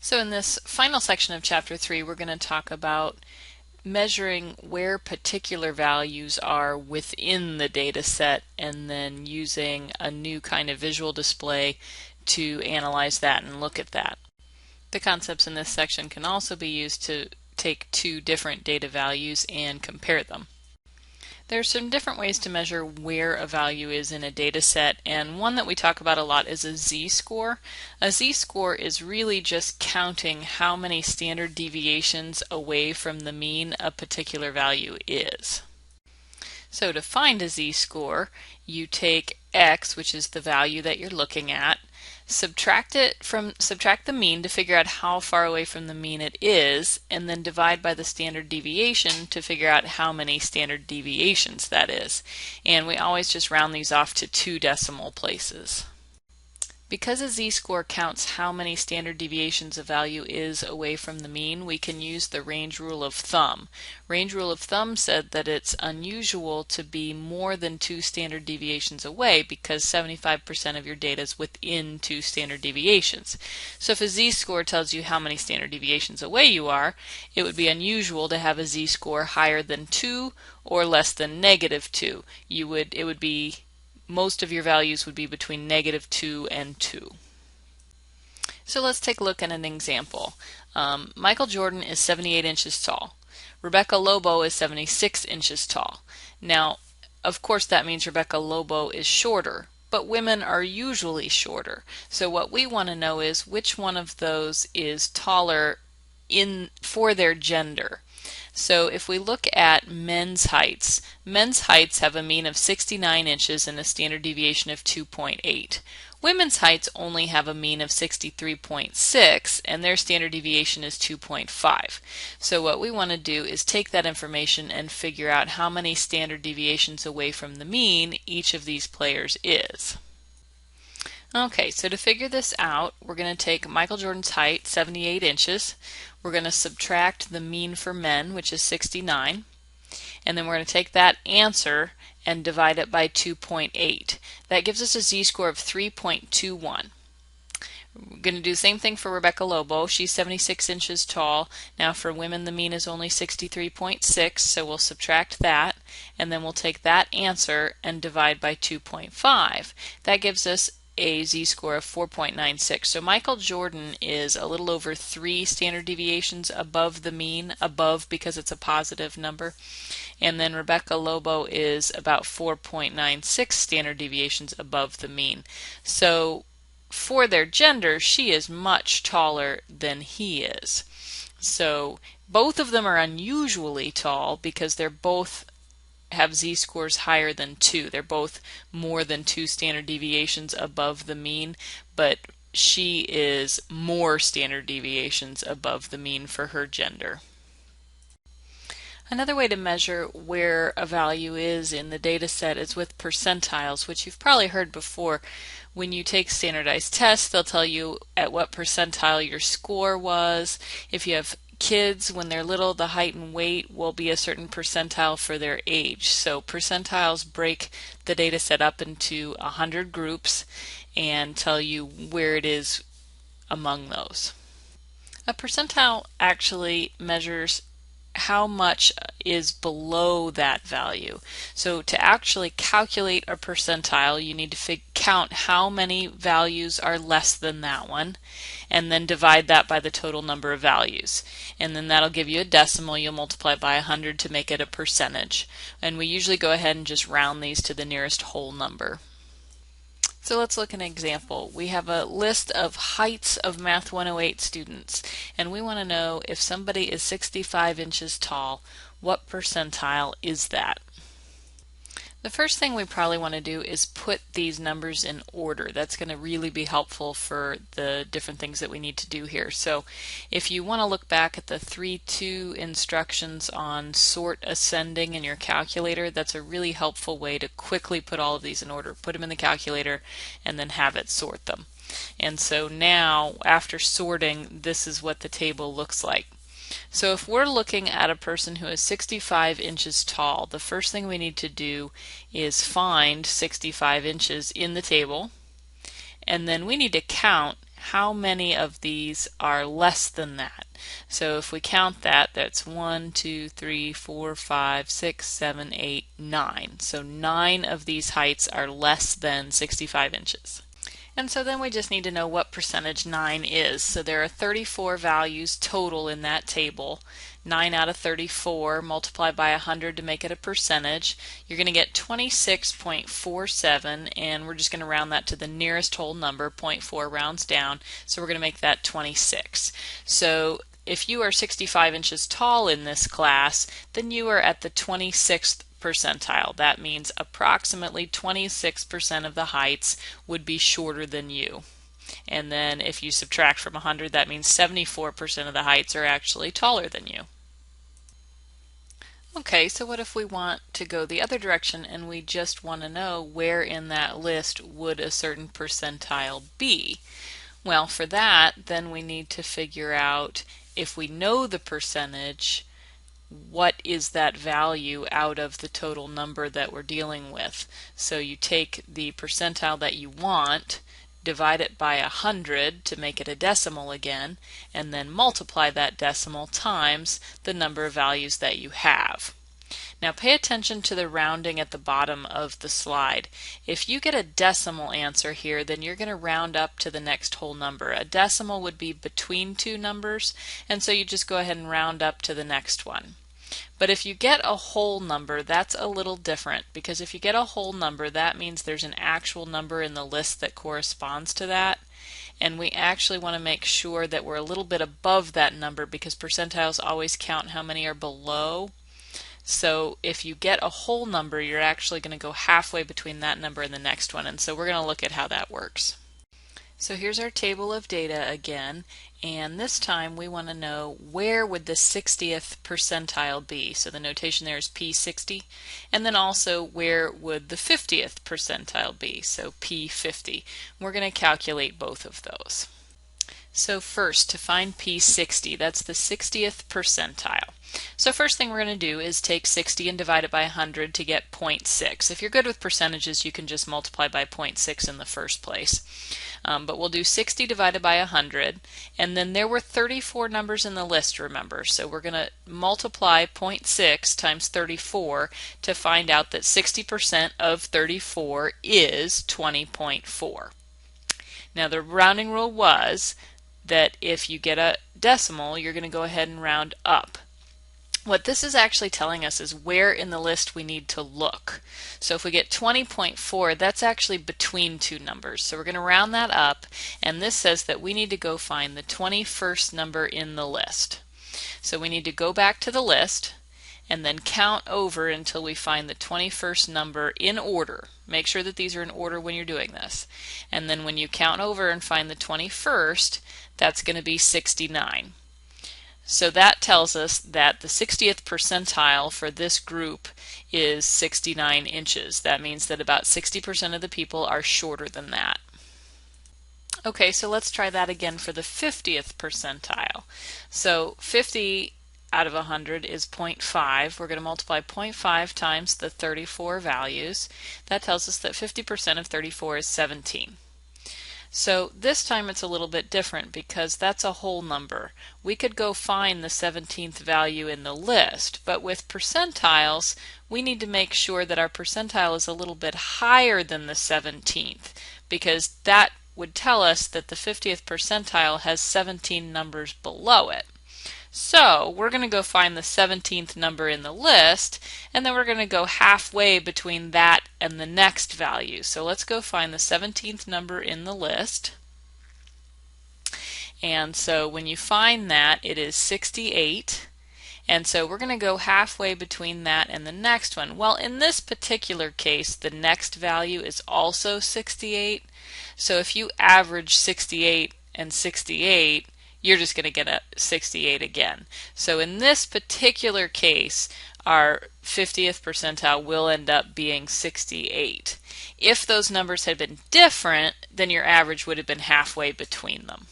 So in this final section of Chapter 3, we're going to talk about measuring where particular values are within the data set and then using a new kind of visual display to analyze that and look at that. The concepts in this section can also be used to take two different data values and compare them. There are some different ways to measure where a value is in a data set, and one that we talk about a lot is a z-score. A z-score is really just counting how many standard deviations away from the mean a particular value is. So to find a z-score, you take x, which is the value that you're looking at, subtract the mean to figure out how far away from the mean it is, and then divide by the standard deviation to figure out how many standard deviations that is. And we always just round these off to 2 decimal places. Because a z-score counts how many standard deviations a value is away from the mean, we can use the range rule of thumb. Range rule of thumb said that it's unusual to be more than 2 standard deviations away because 75% of your data is within 2 standard deviations. So if a z-score tells you how many standard deviations away you are, it would be unusual to have a z-score higher than 2 or less than -2. Most of your values would be between -2 and 2. So let's take a look at an example. Michael Jordan is 78 inches tall. Rebecca Lobo is 76 inches tall. Now, of course that means Rebecca Lobo is shorter, but women are usually shorter. So what we want to know is which one of those is taller for their gender. So if we look at men's heights have a mean of 69 inches and a standard deviation of 2.8. Women's heights only have a mean of 63.6 and their standard deviation is 2.5. So what we want to do is take that information and figure out how many standard deviations away from the mean each of these players is. Okay, so to figure this out, we're going to take Michael Jordan's height, 78 inches. We're going to subtract the mean for men, which is 69. And then we're going to take that answer and divide it by 2.8. That gives us a z-score of 3.21. We're going to do the same thing for Rebecca Lobo. She's 76 inches tall. Now for women the mean is only 63.6, so we'll subtract that, and then we'll take that answer and divide by 2.5. That gives us a z-score of 4.96. So Michael Jordan is a little over 3 standard deviations above the mean, above because it's a positive number, and then Rebecca Lobo is about 4.96 standard deviations above the mean. So for their gender, she is much taller than he is. So both of them are unusually tall because they're both have z-scores higher than 2. They're both more than 2 standard deviations above the mean, but she is more standard deviations above the mean for her gender. Another way to measure where a value is in the data set is with percentiles, which you've probably heard before. When you take standardized tests, they'll tell you at what percentile your score was. If you have kids, when they're little, the height and weight will be a certain percentile for their age. So percentiles break the data set up into 100 groups and tell you where it is among those. A percentile actually measures how much is below that value. So to actually calculate a percentile, you need to count how many values are less than that one, and then divide that by the total number of values. And then that'll give you a decimal. You'll multiply it by 100 to make it a percentage. And we usually go ahead and just round these to the nearest whole number. So let's look at an example. We have a list of heights of Math 108 students, and we want to know if somebody is 65 inches tall, what percentile is that? The first thing we probably want to do is put these numbers in order. That's going to really be helpful for the different things that we need to do here. So if you want to look back at the 3-2 instructions on sort ascending in your calculator, that's a really helpful way to quickly put all of these in order. Put them in the calculator and then have it sort them. And so now, after sorting, this is what the table looks like. So if we're looking at a person who is 65 inches tall, the first thing we need to do is find 65 inches in the table, and then we need to count how many of these are less than that. So if we count that, that's 1, 2, 3, 4, 5, 6, 7, 8, 9. So 9 of these heights are less than 65 inches. And so then we just need to know what percentage 9 is. So there are 34 values total in that table. 9 out of 34 multiplied by 100 to make it a percentage. You're going to get 26.47, and we're just going to round that to the nearest whole number. 0.4 rounds down, so we're going to make that 26. So if you are 65 inches tall in this class, then you are at the 26th percentile. That means approximately 26% of the heights would be shorter than you. And then if you subtract from 100, that means 74% of the heights are actually taller than you. Okay, so what if we want to go the other direction and we just want to know where in that list would a certain percentile be? Well, for that, then we need to figure out, if we know the percentage, what is that value out of the total number that we're dealing with. So you take the percentile that you want, divide it by 100 to make it a decimal again, and then multiply that decimal times the number of values that you have. Now pay attention to the rounding at the bottom of the slide. If you get a decimal answer here, then you're going to round up to the next whole number. A decimal would be between two numbers, and so you just go ahead and round up to the next one. But if you get a whole number, that's a little different, because if you get a whole number, that means there's an actual number in the list that corresponds to that. And we actually want to make sure that we're a little bit above that number, because percentiles always count how many are below. So if you get a whole number, you're actually going to go halfway between that number and the next one. And so we're going to look at how that works. So here's our table of data again, and this time we want to know where would the 60th percentile be. So the notation there is P60, and then also where would the 50th percentile be, so P50. We're going to calculate both of those. So first, to find P60, that's the 60th percentile. So first thing we're going to do is take 60 and divide it by 100 to get 0.6. If you're good with percentages, you can just multiply by 0.6 in the first place. But we'll do 60 divided by 100, and then there were 34 numbers in the list, remember. So we're going to multiply 0.6 times 34 to find out that 60% of 34 is 20.4. Now the rounding rule was that if you get a decimal, you're going to go ahead and round up. What this is actually telling us is where in the list we need to look. So if we get 20.4, that's actually between two numbers. So we're going to round that up, and this says that we need to go find the 21st number in the list. So we need to go back to the list and then count over until we find the 21st number in order. Make sure that these are in order when you're doing this. And then when you count over and find the 21st, that's going to be 69. So that tells us that the 60th percentile for this group is 69 inches. That means that about 60% of the people are shorter than that. Okay, so let's try that again for the 50th percentile. So 50 out of 100 is 0.5. We're going to multiply 0.5 times the 34 values. That tells us that 50% of 34 is 17. So this time it's a little bit different because that's a whole number. We could go find the 17th value in the list, but with percentiles we need to make sure that our percentile is a little bit higher than the 17th, because that would tell us that the 50th percentile has 17 numbers below it. So we're going to go find the 17th number in the list, and then we're going to go halfway between that and the next value. So let's go find the 17th number in the list. And so when you find that, it is 68. And so we're going to go halfway between that and the next one. Well, in this particular case, the next value is also 68. So if you average 68 and 68, you're just going to get a 68 again. So in this particular case, our 50th percentile will end up being 68. If those numbers had been different, then your average would have been halfway between them.